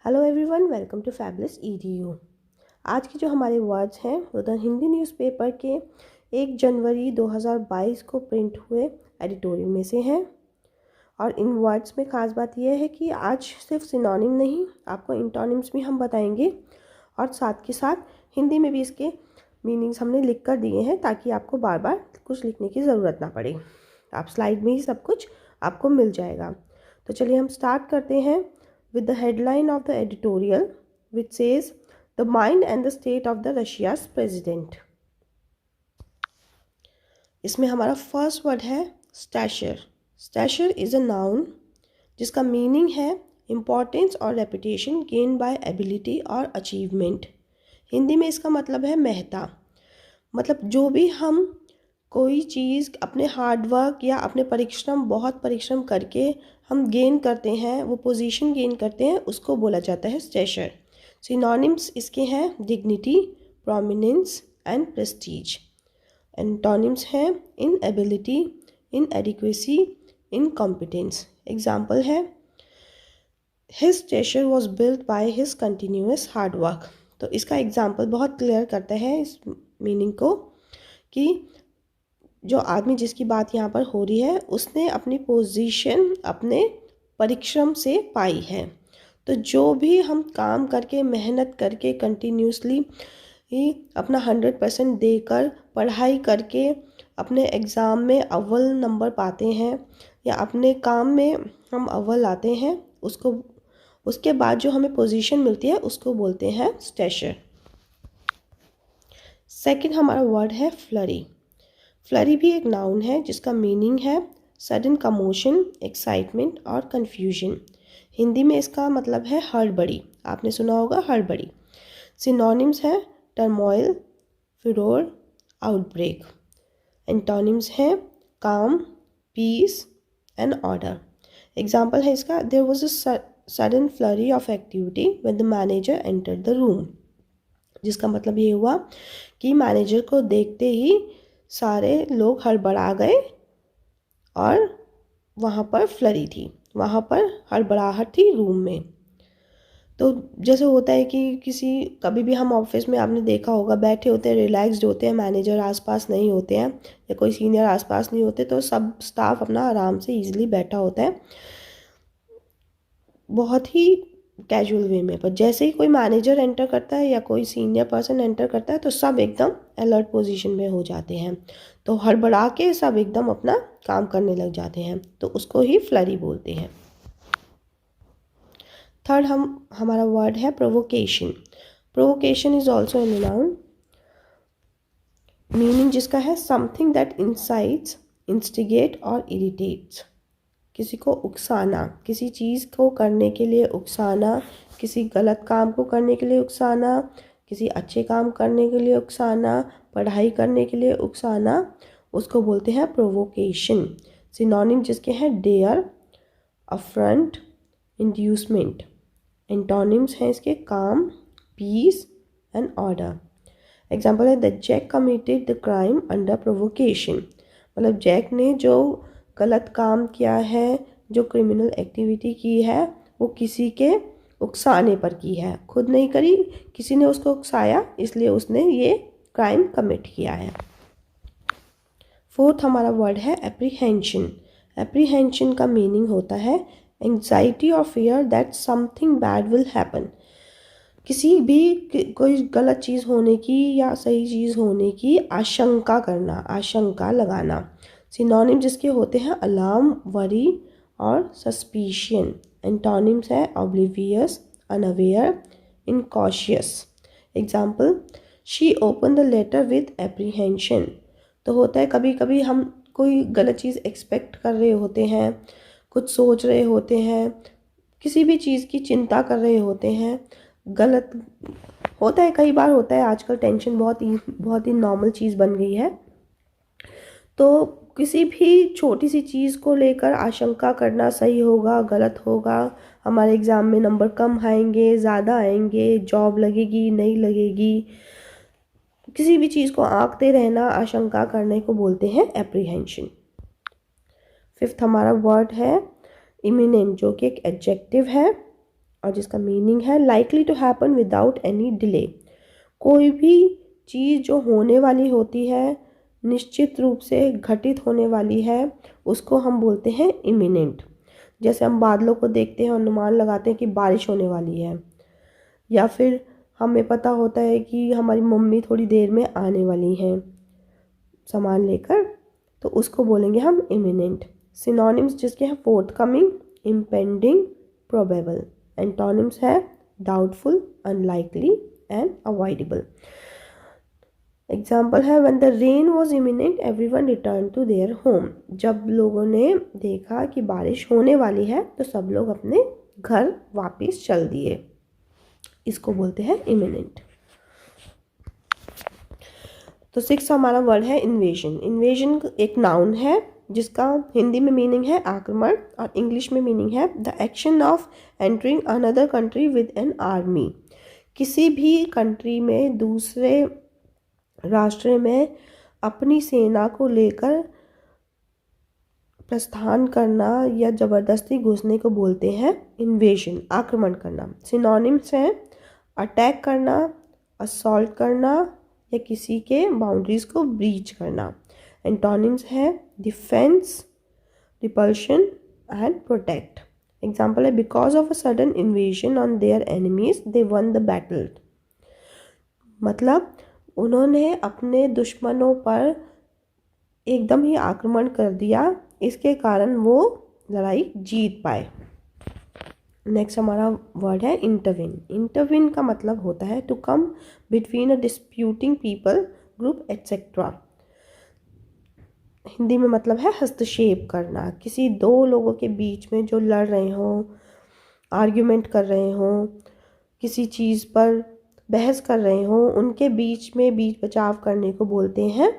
Hello everyone, welcome to fabulous EDU. आज के जो हमारे वर्ड्स हैं वो द हिंदी न्यूज़पेपर के 1 जनवरी 2022 को प्रिंट हुए एडिटोरियल में से हैं। और इन वर्ड्स में ख़ास बात यह है कि आज सिर्फ सिनोनिम नहीं, आपको इंटोनिम्स भी हम बताएंगे और साथ के साथ हिंदी में भी इसके मीनिंग्स हमने लिख कर दिए हैं ताकि आपको बार बार कुछ लिखने की ज़रूरत ना पड़े। आप स्लाइड में ही सब कुछ आपको मिल जाएगा। तो चलिए हम स्टार्ट करते हैं with the headline of the editorial which says the mind and the state of the Russia's president। इसमें हमारा फर्स्ट वर्ड है स्टैशर। स्टैशर इज अ नाउन जिसका मीनिंग है इम्पोर्टेंस और रेपुटेशन गेन बाय एबिलिटी और अचीवमेंट। हिंदी में इसका मतलब है महता। मतलब जो भी हम कोई चीज़ अपने हार्डवर्क या अपने बहुत परिश्रम करके हम गेन करते हैं, वो पोजीशन गेन करते हैं, उसको बोला जाता है स्टैशर। सिनोनिम्स इसके हैं dignity, prominence and prestige. Antonyms हैं इनएबिलिटी, इनएडिक्वेसी, इनकॉम्पिटेंस। एग्जाम्पल है his stature was built by his continuous hard work. तो इसका एग्जाम्पल बहुत क्लियर करता है इस मीनिंग को कि जो आदमी जिसकी बात यहाँ पर हो रही है उसने अपनी पोजीशन अपने परिश्रम से पाई है। तो जो भी हम काम करके मेहनत करके कंटिन्यूसली अपना 100% देकर पढ़ाई करके अपने एग्ज़ाम में अव्वल नंबर पाते हैं या अपने काम में हम अव्वल आते हैं, उसके बाद जो हमें पोजीशन मिलती है उसको बोलते हैं स्टैशर। सेकंड हमारा वर्ड है फ्लरी। फ्लरी भी एक नाउन है जिसका मीनिंग है सडन कमोशन, एक्साइटमेंट और कन्फ्यूजन। हिंदी में इसका मतलब है हड़बड़ी। आपने सुना होगा हड़बड़ी। सिनोनिम्स हैं टर्मोइल, फिरोर, आउटब्रेक। एंटोनिम्स हैं काम, पीस एंड ऑर्डर। एग्जाम्पल है इसका there was a sudden flurry of activity when the manager entered the room. जिसका मतलब ये हुआ कि मैनेजर को देखते ही सारे लोग हड़बड़ा गए और वहाँ पर फ्लरी थी, वहाँ पर हड़बड़ाहट थी रूम में। तो जैसे होता है कि कभी भी हम ऑफिस में आपने देखा होगा बैठे होते हैं, रिलैक्स्ड होते हैं, मैनेजर आसपास नहीं होते हैं या कोई सीनियर आसपास नहीं होते, तो सब स्टाफ अपना आराम से इजीली बैठा होता है बहुत ही कैजुअल वे में। पर जैसे ही कोई मैनेजर एंटर करता है या कोई सीनियर पर्सन एंटर करता है तो सब एकदम अलर्ट पोजीशन में हो जाते हैं, तो हड़बड़ा के सब एकदम अपना काम करने लग जाते हैं, तो उसको ही फ्लरी बोलते हैं। थर्ड हमारा वर्ड है provocation. Provocation is also an noun, meaning जिसका है समथिंग दैट इंसाइट्स, इंस्टिगेट और इरिटेट्स। किसी को उकसाना, किसी चीज़ को करने के लिए उकसाना, किसी गलत काम को करने के लिए उकसाना, किसी अच्छे काम करने के लिए उकसाना, पढ़ाई करने के लिए उकसाना, उसको बोलते हैं प्रोवोकेशन। सिनोनिम जिसके हैं डेयर, अफ्रंट, इंड्यूसमेंट। एंटोनिम्स हैं इसके काम, पीस एंड ऑर्डर। एग्जाम्पल है the Jack committed the crime under provocation. मतलब जैक ने जो गलत काम किया है, जो क्रिमिनल एक्टिविटी की है, वो किसी के उकसाने पर की है, खुद नहीं करी, किसी ने उसको उकसाया, इसलिए उसने ये क्राइम कमिट किया है। फोर्थ हमारा वर्ड है एप्रीहेंशन। एप्रीहेंशन का मीनिंग होता है एंग्जाइटी और fear that something bad will happen. किसी भी कोई गलत चीज़ होने की या सही चीज़ होने की आशंका करना, आशंका लगाना। सिनोनिम जिसके होते हैं अलार्म, वरी और सस्पिशियन। एंटोनिम्स है oblivious, unaware, incautious. Example she open the letter with apprehension. तो होता है कभी कभी हम कोई गलत चीज़ एक्सपेक्ट कर रहे होते हैं, कुछ सोच रहे होते हैं, किसी भी चीज़ की चिंता कर रहे होते हैं, गलत होता है, कई बार होता है। आजकल टेंशन बहुत ही नॉर्मल चीज़ बन गई है। तो किसी भी छोटी सी चीज़ को लेकर आशंका करना सही होगा, गलत होगा, हमारे एग्ज़ाम में नंबर कम आएंगे, ज़्यादा आएंगे, जॉब लगेगी नहीं लगेगी, किसी भी चीज़ को आंकते रहना, आशंका करने को बोलते हैं एप्रीहेंशन। फिफ्थ हमारा वर्ड है इमिनेंट, जो कि एक एडजेक्टिव है और जिसका मीनिंग है likely to happen without any delay. कोई भी चीज़ जो होने वाली होती है, निश्चित रूप से घटित होने वाली है, उसको हम बोलते हैं इमिनेंट। जैसे हम बादलों को देखते हैं, अनुमान लगाते हैं कि बारिश होने वाली है, या फिर हमें पता होता है कि हमारी मम्मी थोड़ी देर में आने वाली हैं सामान लेकर, तो उसको बोलेंगे हम इमिनेंट। सिनोनिम्स जिसके हैं फोर्थकमिंग, इम्पेंडिंग, प्रोबेबल। एंटोनिम्स है doubtful, unlikely and avoidable. Example है when the rain was imminent everyone return to their home. जब लोगों ने देखा कि बारिश होने वाली है तो सब लोग अपने घर वापस चल दिए। इसको बोलते हैं इमिनेंट। तो 6 हमारा वर्ड है इन्वेजन। इन्वेजन एक नाउन है जिसका हिंदी में मीनिंग है आक्रमण और इंग्लिश में मीनिंग है the action of entering another country with an army. किसी भी कंट्री में, दूसरे राष्ट्र में अपनी सेना को लेकर प्रस्थान करना या ज़बरदस्ती घुसने को बोलते हैं इन्वेजन, आक्रमण करना। सिनोनिम्स हैं अटैक करना, असॉल्ट करना या किसी के बाउंड्रीज को ब्रीच करना। एंटोनिम्स है defence, repulsion and protect. Example है because of a sudden invasion on their enemies they won the battle. मतलब उन्होंने अपने दुश्मनों पर एकदम ही आक्रमण कर दिया, इसके कारण वो लड़ाई जीत पाए। नेक्स्ट हमारा वर्ड है इंटरविन। इंटरविन का मतलब होता है to come between a disputing people, group etcetera. Hindi में मतलब है हस्तक्षेप करना। किसी दो लोगों के बीच में जो लड़ रहे हों, आर्ग्यूमेंट कर रहे हों, किसी चीज़ पर बहस कर रहे हों, उनके बीच में बीच बचाव करने को बोलते हैं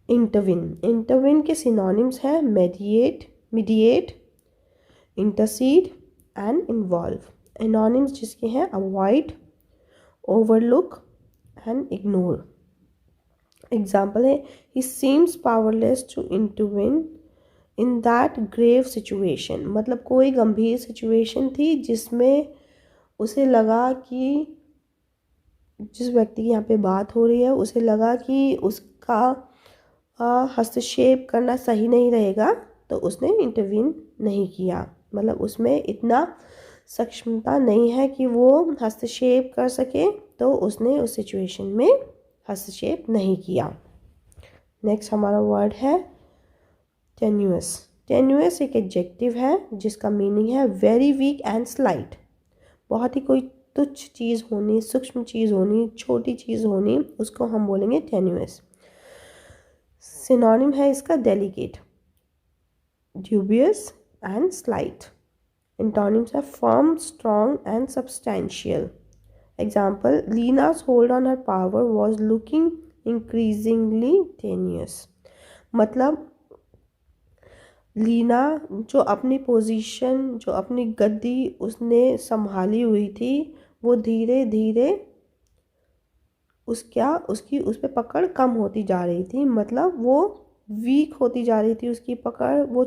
इंटरविन। इंटरविन के सिनोनिम्स हैं mediate, intercede and involve. Antonyms जिसके हैं avoid, overlook and ignore. Example है he seems powerless to intervene in that grave situation. मतलब कोई गंभीर सिचुएशन थी जिसमें उसे लगा कि, जिस व्यक्ति की यहाँ पे बात हो रही है, उसे लगा कि उसका हस्तक्षेप करना सही नहीं रहेगा, तो उसने इंटरवीन नहीं किया। मतलब उसमें इतना सक्षमता नहीं है कि वो हस्तक्षेप कर सके, तो उसने उस सिचुएशन में हस्तक्षेप नहीं किया। नेक्स्ट हमारा वर्ड है टेन्यूअस। टेन्यूअस एक एडजेक्टिव है जिसका मीनिंग है वेरी वीक एंड स्लाइट। बहुत ही कोई तुच्छ चीज़ होनी, सूक्ष्म चीज़ होनी, छोटी चीज़ होनी, उसको हम बोलेंगे टेन्यूअस। सिनोनिम है इसका delicate, dubious and slight. Antonyms है firm, strong and substantial. Example Lena's hold on her power was looking increasingly tenuous। मतलब लीना जो अपनी पोजीशन, जो अपनी गद्दी उसने संभाली हुई थी, वो धीरे धीरे उसकी उस पर पकड़ कम होती जा रही थी। मतलब वो वीक होती जा रही थी उसकी पकड़, वो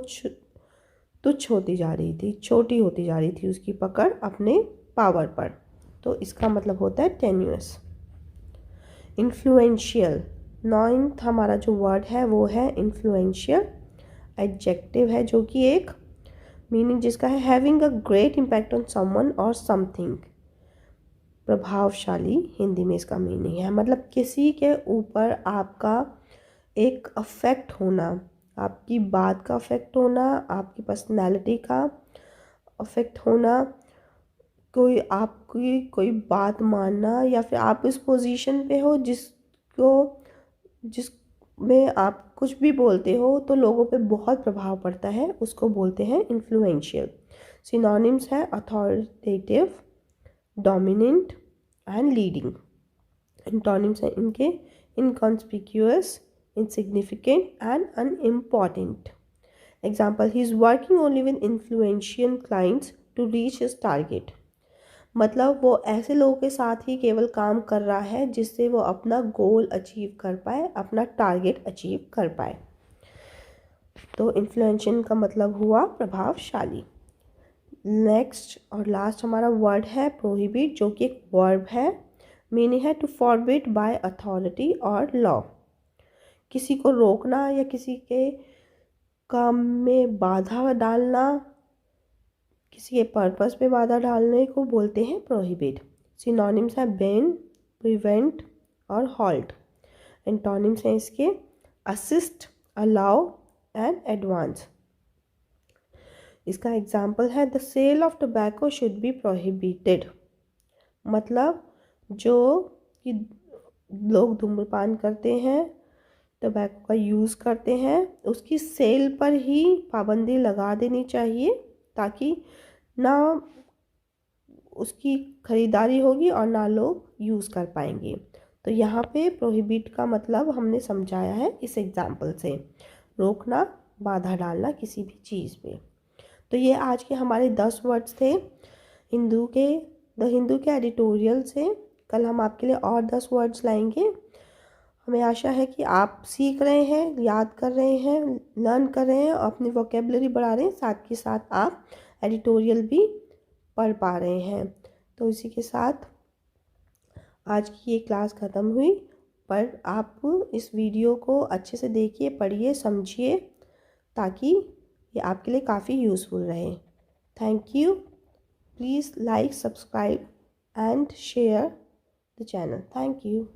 तुच्छ होती जा रही थी, छोटी होती जा रही थी उसकी पकड़ अपने पावर पर। तो इसका मतलब होता है टेन्यूअस। इन्फ्लुएंशियल। 9th हमारा जो वर्ड है वो है इन्फ्लुएंशियल। एडजेक्टिव है जो कि एक मीनिंग जिसका है having a great impact on someone और समथिंग। प्रभावशाली हिंदी में इसका मीनिंग है, मतलब किसी के ऊपर आपका एक अफेक्ट होना, आपकी बात का अफेक्ट होना, आपकी पर्सनैलिटी का अफेक्ट होना, कोई आपकी कोई बात मानना, या फिर आप इस पोजीशन पे हो जिसमें आप कुछ भी बोलते हो तो लोगों पे बहुत प्रभाव पड़ता है, उसको बोलते हैं इन्फ्लुएंशियल। सिनोनिम्स है authoritative, dominant and leading. Antonyms हैं इनके इनकॉन्स्पिक्यूअस, insignificant and unimportant. Example, he is working only with influential clients to reach his target. मतलब वो ऐसे लोगों के साथ ही केवल काम कर रहा है जिससे वो अपना गोल अचीव कर पाए, अपना टारगेट अचीव कर पाए। तो इन्फ्लुएंशियल का मतलब हुआ प्रभावशाली। नेक्स्ट और लास्ट हमारा वर्ड है प्रोहिबिट, जो कि एक वर्ब है। मीनिंग है टू फॉरबिड बाय अथॉरिटी और लॉ। किसी को रोकना या किसी के काम में बाधा डालना, किसी के पर्पस पे बाधा डालने को बोलते हैं प्रोहिबिट। सिनोनिम्स है बैन, प्रिवेंट और हॉल्ट। एंटोनिम्स हैं इसके असिस्ट, अलाउ एंड एडवांस। इसका एग्जाम्पल है the sale of tobacco should be prohibited. मतलब जो कि लोग धूम्रपान करते हैं, टोबैको का यूज़ करते हैं, उसकी सेल पर ही पाबंदी लगा देनी चाहिए ताकि ना उसकी खरीदारी होगी और ना लोग यूज़ कर पाएंगे। तो यहाँ पे प्रोहिबिट का मतलब हमने समझाया है इस एग्जाम्पल से, रोकना, बाधा डालना किसी भी चीज़ पे। तो ये आज के हमारे 10 वर्ड्स थे द हिंदू के एडिटोरियल से। कल हम आपके लिए और 10 वर्ड्स लाएंगे। हमें आशा है कि आप सीख रहे हैं, याद कर रहे हैं, लर्न कर रहे हैं, अपनी वोकेबलरी बढ़ा रहे हैं, साथ के साथ आप एडिटोरियल भी पढ़ पा रहे हैं। तो इसी के साथ आज की ये क्लास ख़त्म हुई। पर आप इस वीडियो को अच्छे से देखिए, पढ़िए, समझिए, ताकि ये आपके लिए काफ़ी यूज़फुल रहे। Thank you. Please like, subscribe and share the channel. Thank you.